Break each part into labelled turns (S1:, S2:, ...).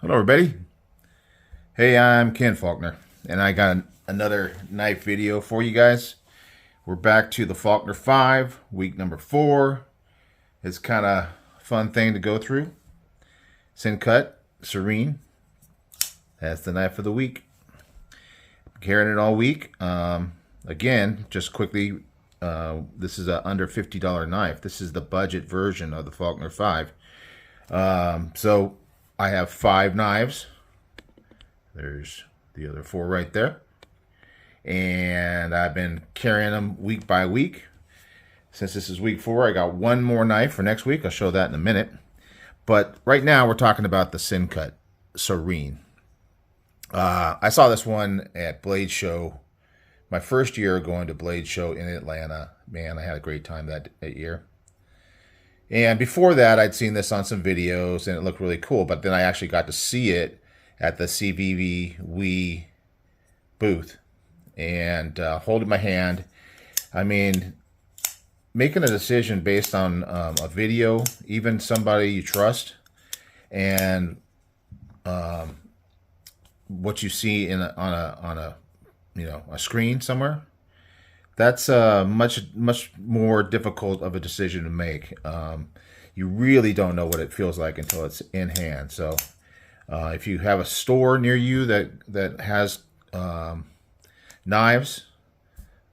S1: Hello, everybody. Hey, I'm Ken Faulkner, and I got another knife video for you guys. We're back to the Faulkner 5, week number 4. It's kind of a fun thing to go through. Sencut Serene. That's the knife of the week. Carrying it all week. Again, just quickly, this is a under $50 knife. This is the budget version of the Faulkner 5. So I have 5 knives. There's the other 4 right there. And I've been carrying them week by week. Since this is week 4, I got one more knife for next week. I'll show that in a minute. But right now we're talking about the Sencut Serene. I saw this one at Blade Show. My first year going to Blade Show in Atlanta. Man, I had a great time that year. And before that, I'd seen this on some videos, and it looked really cool. But then I actually got to see it at the CVV booth and holding my hand. I mean, making a decision based on a video, even somebody you trust, and what you see on a screen somewhere. That's much more difficult of a decision to make. You really don't know what it feels like until it's in hand. So if you have a store near you that has knives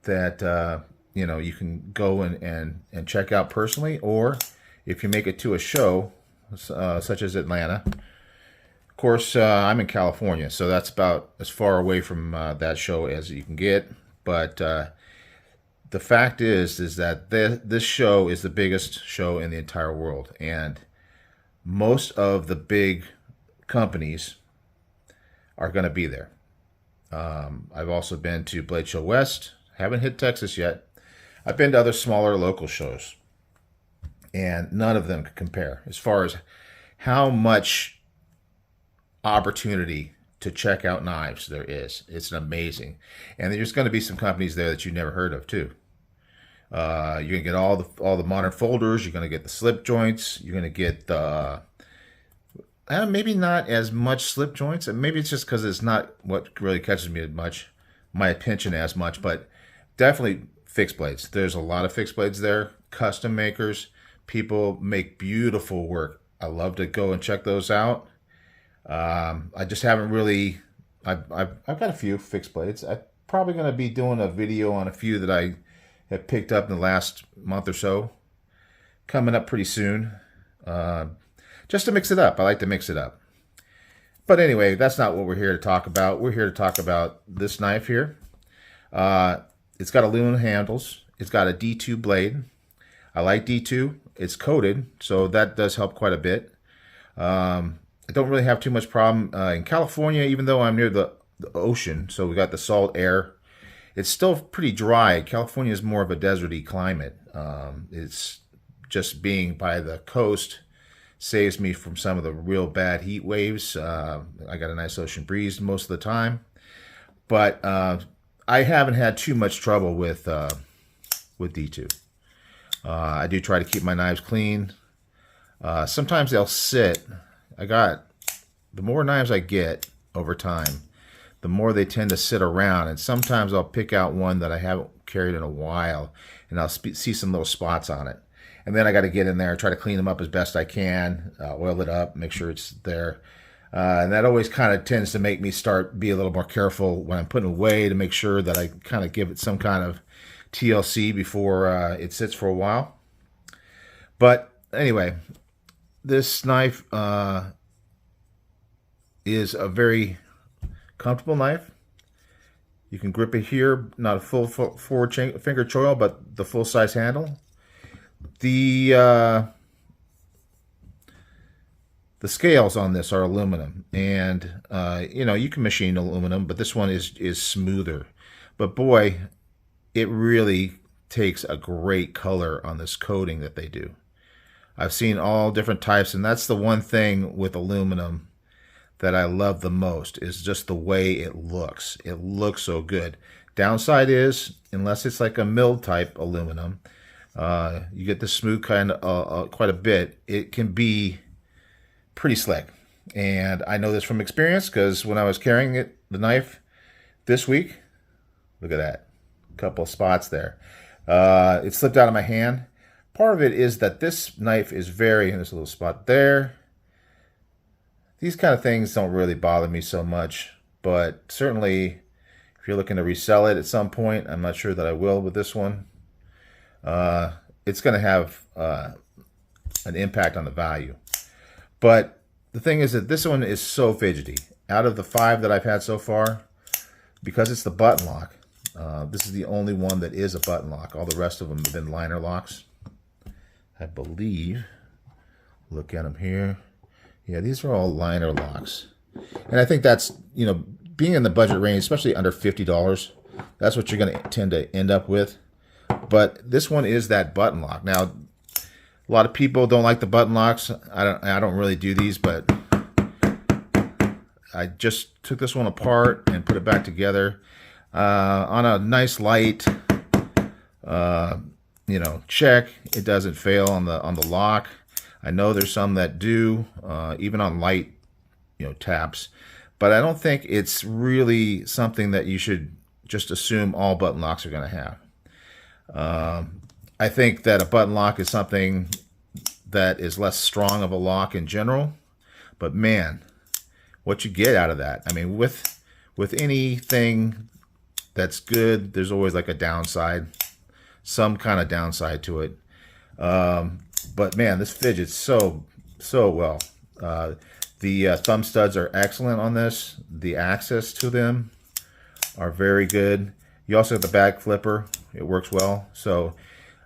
S1: that you can go and check out personally, or if you make it to a show such as Atlanta. Of course, I'm in California, so that's about as far away from that show as you can get. But the fact is that this show is the biggest show in the entire world, and most of the big companies are going to be there. I've also been to Blade Show West. Haven't hit Texas yet. I've been to other smaller local shows, and none of them can compare as far as how much opportunity to check out knives there is. It's amazing. And there's going to be some companies there that you never heard of too. You're going to get all the modern folders. You're going to get the slip joints. You're going to get the maybe not as much slip joints, and maybe it's just because it's not what really catches me as much, my attention as much, but definitely fixed blades. There's a lot of fixed blades there. Custom makers, people make beautiful work. I love to go and check those out. I just haven't really. I've got a few fixed blades. I'm probably going to be doing a video on a few that I have picked up in the last month or so, coming up pretty soon. Just to mix it up. I like to mix it up. But anyway, that's not what we're here to talk about. We're here to talk about this knife here. It's got aluminum handles. It's got a D2 blade. I like D2. It's coated, so that does help quite a bit. I don't really have too much problem in California, even though I'm near the ocean, so we got the salt air. It's still pretty dry. California is more of a deserty climate. It's just being by the coast saves me from some of the real bad heat waves. I got a nice ocean breeze most of the time, but I haven't had too much trouble with D2. I do try to keep my knives clean. Sometimes they'll sit. The more knives I get over time, the more they tend to sit around, and sometimes I'll pick out one that I haven't carried in a while, and I'll see some little spots on it. And then I got to get in there and try to clean them up as best I can, oil it up, make sure it's there. And that always kind of tends to make me be a little more careful when I'm putting it away, to make sure that I kind of give it some kind of TLC before it sits for a while. But anyway, this knife is a very comfortable knife. You can grip it here, not a full forward finger choil, but the full size handle. The scales on this are aluminum, and you can machine aluminum, but this one is smoother. But boy, it really takes a great color on this coating that they do. I've seen all different types, and that's the one thing with aluminum that I love the most, is just the way it looks. It looks so good. Downside is, unless it's like a milled type aluminum, you get the smooth kind quite a bit. It can be pretty slick. And I know this from experience because when I was carrying the knife this week, look at that, a couple of spots there. It slipped out of my hand. Part of it is that this knife is and there's a little spot there. These kind of things don't really bother me so much, but certainly if you're looking to resell it at some point, I'm not sure that I will with this one. It's going to have an impact on the value. But the thing is that this one is so fidgety. Out of the 5 that I've had so far, because it's the button lock, this is the only one that is a button lock. All the rest of them have been liner locks, I believe. Look at them here. Yeah, these are all liner locks. And I think that's, being in the budget range, especially under $50, that's what you're going to tend to end up with. But this one is that button lock. Now, a lot of people don't like the button locks. I don't really do these, but I just took this one apart and put it back together on a nice light, check. It doesn't fail on the lock. I know there's some that do, even on light, taps. But I don't think it's really something that you should just assume all button locks are going to have. I think that a button lock is something that is less strong of a lock in general. But man, what you get out of that. I mean, with anything that's good, there's always like a downside, some kind of downside to it. But man, this fidgets so well. The thumb studs are excellent on this. The access to them are very good. You also have the back flipper. It works well. So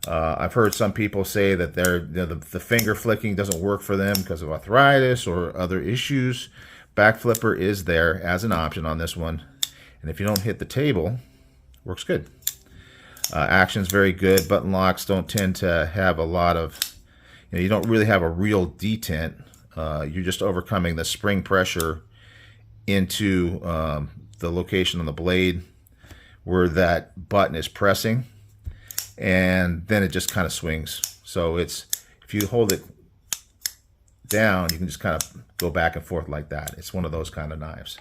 S1: I've heard some people say that the finger flicking doesn't work for them because of arthritis or other issues. Back flipper is there as an option on this one. And if you don't hit the table, works good. Action's very good. Button locks don't tend to have a lot of, you don't really have a real detent. You're just overcoming the spring pressure into the location on the blade where that button is pressing, and then it just kind of swings. So if you hold it down, you can just kind of go back and forth like that. It's one of those kind of knives.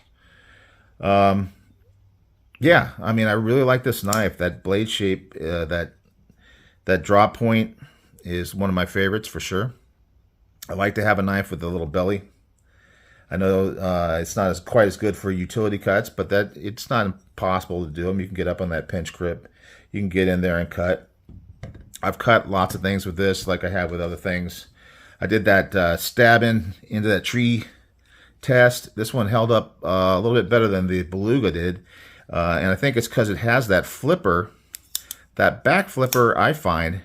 S1: Yeah, I mean, I really like this knife. That blade shape, that drop point is one of my favorites for sure. I like to have a knife with a little belly. I know it's not quite as good for utility cuts, but it's not impossible to do them. You can get up on that pinch grip. You can get in there and cut. I've cut lots of things with this, like I have with other things. I did that stabbing into that tree test. This one held up a little bit better than the Beluga did, and I think it's because it has that flipper. That back flipper, I find,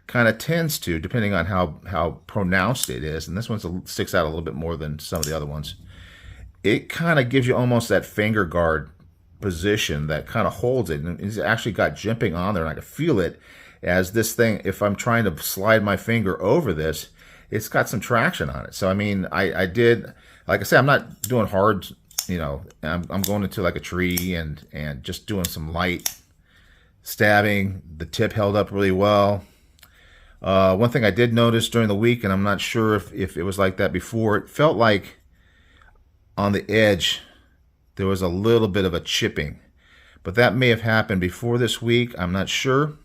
S1: kind of tends to, depending on how pronounced it is, and this one sticks out a little bit more than some of the other ones. It kind of gives you almost that finger guard position that kind of holds it, and it's actually got jimping on there, and I can feel it as this thing, if I'm trying to slide my finger over this, it's got some traction on it. So I mean, I did, like I said, I'm not doing hard, I'm going into like a tree and just doing some light stabbing. The tip held up really well. One thing I did notice during the week, and I'm not sure if it was like that before, it felt like on the edge there was a little bit of a chipping, but that may have happened before this week. I'm not sure.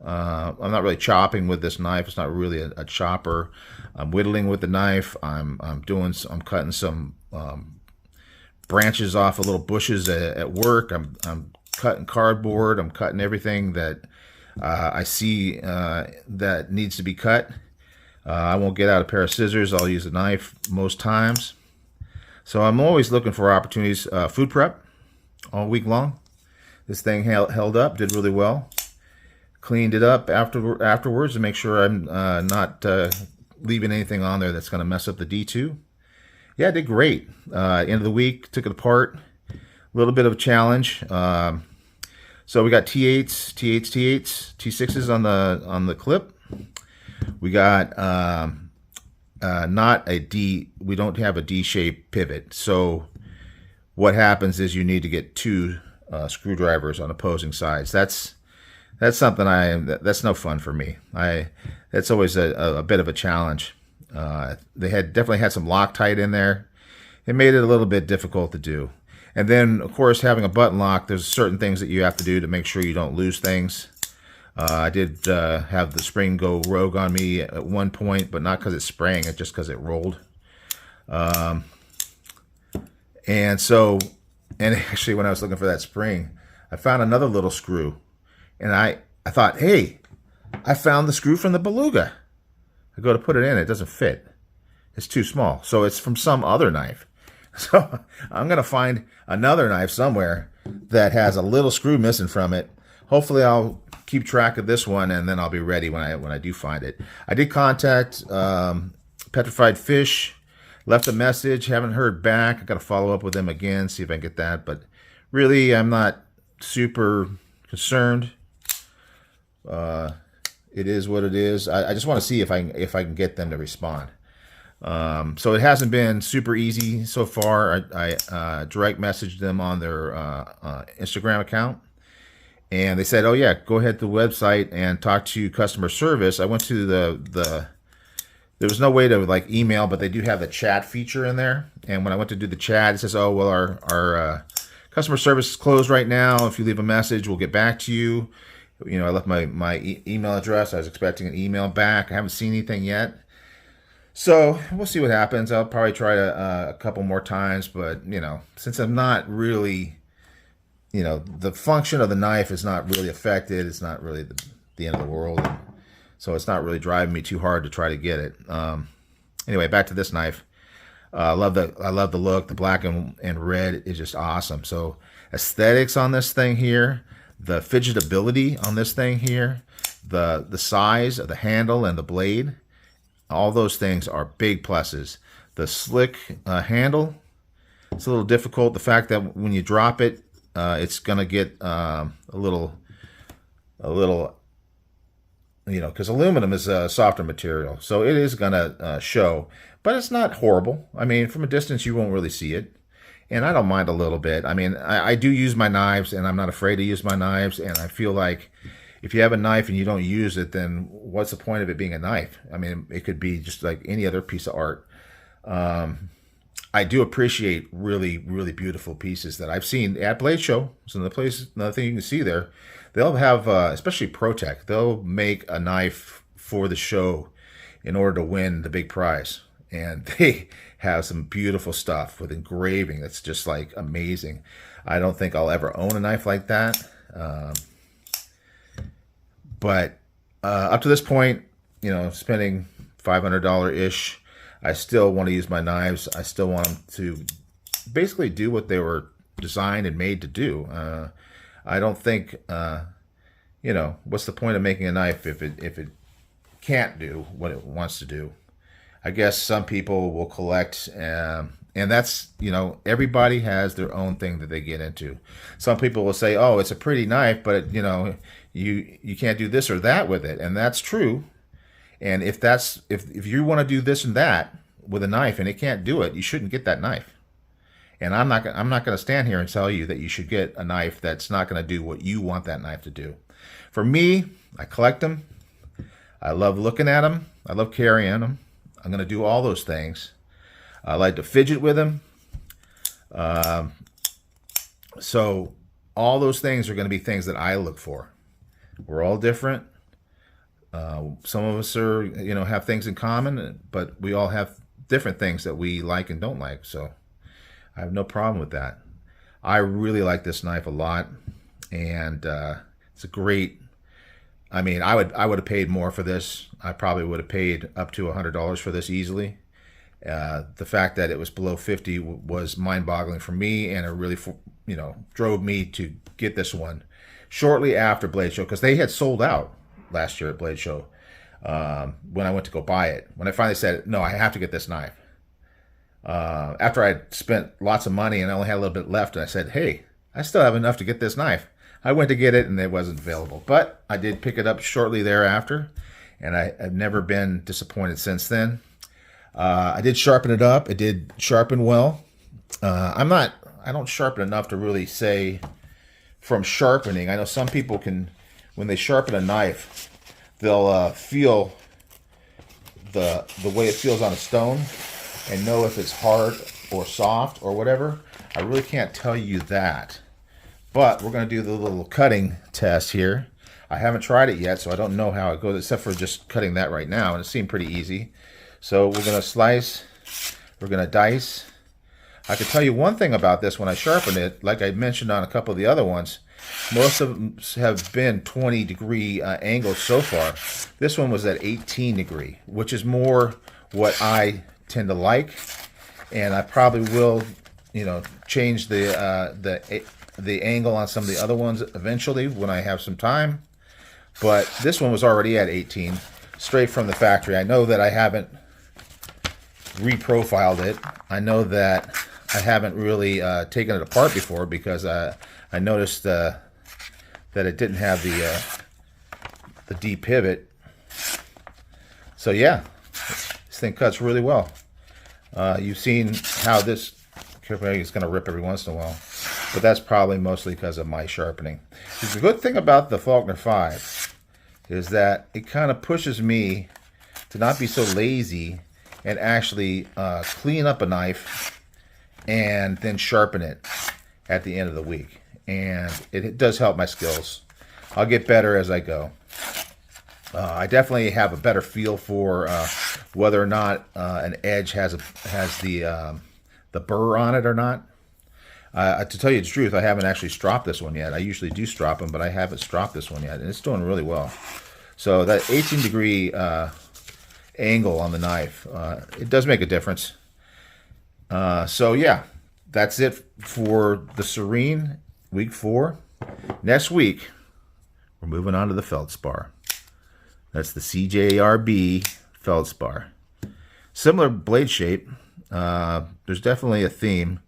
S1: I'm not really chopping with this knife. It's not really a chopper. I'm whittling with the knife. I'm cutting some branches off of little bushes at work. I'm cutting cardboard. I'm cutting everything that I see that needs to be cut. I won't get out a pair of scissors. I'll use a knife most times. So I'm always looking for opportunities. Food prep all week long. This thing held up, did really well. Cleaned it up afterwards to make sure I'm not leaving anything on there that's going to mess up the D2. Yeah, it did great. End of the week, took it apart. A little bit of a challenge. So we got T8s, T6s on the clip. We got not a D. We don't have a D-shaped pivot. So what happens is you need to get 2 screwdrivers on opposing sides. That's something that's no fun for me. That's always a bit of a challenge. They had definitely had some Loctite in there. It made it a little bit difficult to do. And then, of course, having a button lock, there's certain things that you have to do to make sure you don't lose things. I did have the spring go rogue on me at one point, but not because it sprang, it just because it rolled. And actually, when I was looking for that spring, I found another little screw. And I thought, hey, I found the screw from the Beluga. I go to put it in, it doesn't fit. It's too small. So it's from some other knife. So I'm going to find another knife somewhere that has a little screw missing from it. Hopefully I'll keep track of this one, and then I'll be ready when I do find it. I did contact Petrified Fish, left a message, haven't heard back. I got to follow up with them again, see if I can get that. But really, I'm not super concerned. It is what it is. I just want to see if I can get them to respond. So it hasn't been super easy so far. I direct messaged them on their Instagram account, and they said, "Oh yeah, go ahead to the website and talk to customer service." I went to there was no way to like email, but they do have the chat feature in there. And when I went to do the chat, it says, "Oh well, our customer service is closed right now. If you leave a message, we'll get back to you." You know, I left my email address. I was expecting an email back. I haven't seen anything yet. So we'll see what happens. I'll probably try a couple more times, but you know, since I'm not really, you know, the function of the knife is not really affected. It's not really the end of the world, so it's not really driving me too hard to try to get it. Anyway, back to this knife. I love the look. The black and red is just awesome. So aesthetics on this thing here, the fidgetability on this thing here, the size of the handle and the blade. All those things are big pluses. The slick handle, it's a little difficult. The fact that when you drop it, it's gonna get a little, you know, because aluminum is a softer material, so it is gonna show. But it's not horrible. I mean, from a distance, you won't really see it, and I don't mind a little bit. I mean, I do use my knives, and I'm not afraid to use my knives, and I feel like, if you have a knife and you don't use it, then what's the point of it being a knife? I mean, it could be just like any other piece of art. I do appreciate really, really beautiful pieces that I've seen at Blade Show. So another thing you can see there, they'll have, especially ProTech, they'll make a knife for the show in order to win the big prize. And they have some beautiful stuff with engraving that's just like amazing. I don't think I'll ever own a knife like that. But up to this point, you know, spending $500-ish, I still want to use my knives. I still want them to basically do what they were designed and made to do. I don't think, you know, what's the point of making a knife if it can't do what it wants to do? I guess some people will collect, and that's, you know, everybody has their own thing that they get into. Some people will say, "Oh, it's a pretty knife, but you know, you can't do this or that with it," and that's true. And if you want to do this and that with a knife and it can't do it, you shouldn't get that knife. And I'm not going to stand here and tell you that you should get a knife that's not going to do what you want that knife to do. For me, I collect them. I love looking at them. I love carrying them. I'm going to do all those things. I like to fidget with them. So all those things are going to be things that I look for. We're all different. Some of us are, you know, have things in common, but we all have different things that we like and don't like. So I have no problem with that. I really like this knife a lot, and it's a great. I mean, I would have paid more for this. I probably would have paid up to $100 for this easily. The fact that it was below 50 was mind-boggling for me, and it really, you know, drove me to get this one shortly after Blade Show, because they had sold out last year at Blade Show when I went to go buy it. When I finally said, no, I have to get this knife. After I'd spent lots of money and I only had a little bit left, and I said, hey, I still have enough to get this knife. I went to get it, and it wasn't available. But I did pick it up shortly thereafter, and I've never been disappointed since then. I did sharpen it up. It did sharpen well. I don't sharpen enough to really say from sharpening. I know some people can, when they sharpen a knife, they'll feel the way it feels on a stone and know if it's hard or soft or whatever. I really can't tell you that. But we're going to do the little cutting test here. I haven't tried it yet, so I don't know how it goes, except for just cutting that right now, and it seemed pretty easy. So we're going to slice, we're going to dice. I can tell you one thing about this when I sharpen it, like I mentioned on a couple of the other ones, most of them have been 20-degree angles so far. This one was at 18-degree, which is more what I tend to like, and I probably will, you know, change the angle on some of the other ones eventually when I have some time. But this one was already at 18, straight from the factory. I know that I haven't reprofiled it. I know that I haven't really taken it apart before because I noticed that it didn't have the D pivot. So yeah, this thing cuts really well. You've seen how this is going to rip every once in a while, but that's probably mostly because of my sharpening. The good thing about the Faulkner 5 is that it kind of pushes me to not be so lazy and actually clean up a knife and then sharpen it at the end of the week. And it does help my skills. I'll get better as I go. I definitely have a better feel for whether or not an edge has the burr on it or not. To tell you the truth, I haven't actually stropped this one yet. I usually do strop them, but I haven't stropped this one yet, and it's doing really well. So that 18-degree angle on the knife, it does make a difference. So yeah, that's it for the Serene week 4. Next week, we're moving on to the feldspar. That's the CJRB feldspar. Similar blade shape. There's definitely a theme.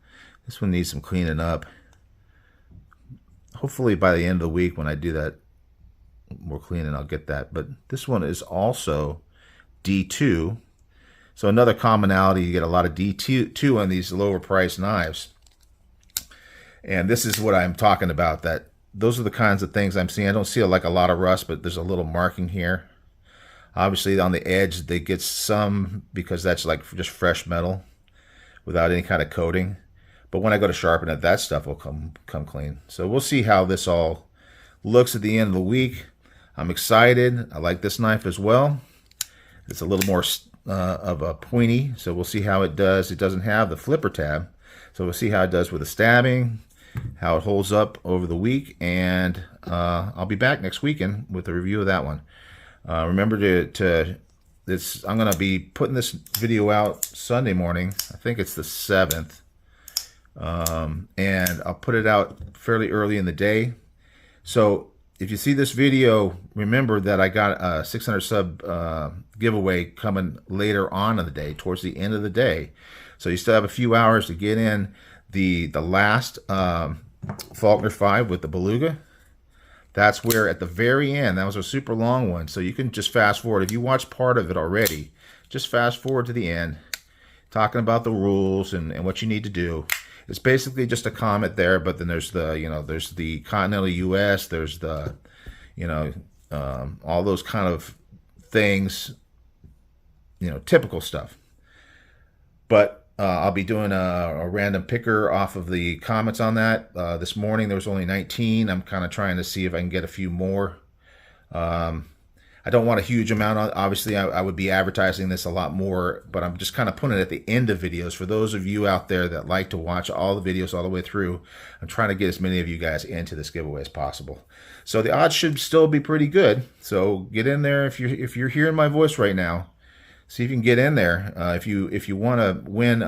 S1: This one needs some cleaning up. Hopefully by the end of the week when I do that more cleaning, I'll get that. But this one is also D2. So another commonality, you get a lot of D2 on these lower priced knives. And this is what I'm talking about, that those are the kinds of things I'm seeing. I don't see like a lot of rust, but there's a little marking here. Obviously on the edge they get some because that's like just fresh metal without any kind of coating. But when I go to sharpen it, that stuff will come clean. So we'll see how this all looks at the end of the week. I'm excited. I like this knife as well. It's a little more of a pointy, so we'll see how it does. It doesn't have the flipper tab, so we'll see how it does with the stabbing, how it holds up over the week, and I'll be back next weekend with a review of that one. Remember I'm going to be putting this video out Sunday morning. I think it's the 7th. And I'll put it out fairly early in the day. So if you see this video, remember that I got a 600 sub giveaway coming later on in the day, towards the end of the day. So you still have a few hours to get in the last Faulkner 5 with the Beluga. That's where at the very end, that was a super long one. So you can just fast forward. If you watched part of it already, just fast forward to the end, talking about the rules and what you need to do. It's basically just a comment there, but then there's the, there's the continental U.S., there's the, all those kind of things, typical stuff. But I'll be doing a random picker off of the comments on that. This morning there was only 19. I'm kind of trying to see if I can get a few more. I don't want a huge amount. Obviously, I would be advertising this a lot more, but I'm just kind of putting it at the end of videos. For those of you out there that like to watch all the videos all the way through, I'm trying to get as many of you guys into this giveaway as possible. So the odds should still be pretty good. So get in there if you're hearing my voice right now. See if you can get in there. If you want to win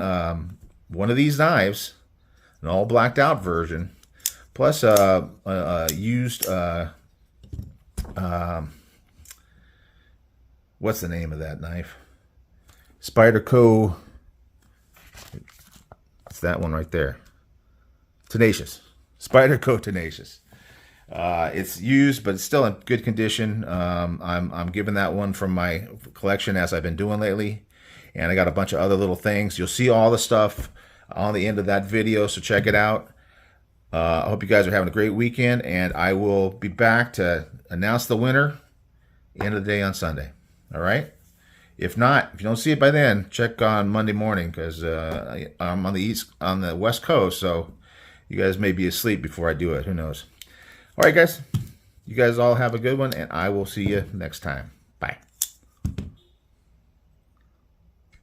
S1: one of these knives, an all blacked out version, plus a used what's the name of that knife? Spyderco. It's that one right there. Tenacious. Spyderco Tenacious. It's used, but it's still in good condition. I'm giving that one from my collection as I've been doing lately. And I got a bunch of other little things. You'll see all the stuff on the end of that video, so check it out. I hope you guys are having a great weekend, and I will be back to announce the winner end of the day on Sunday. All right? If not, if you don't see it by then, check on Monday morning because I'm on the West Coast, so you guys may be asleep before I do it. Who knows? All right, guys. You guys all have a good one, and I will see you next time.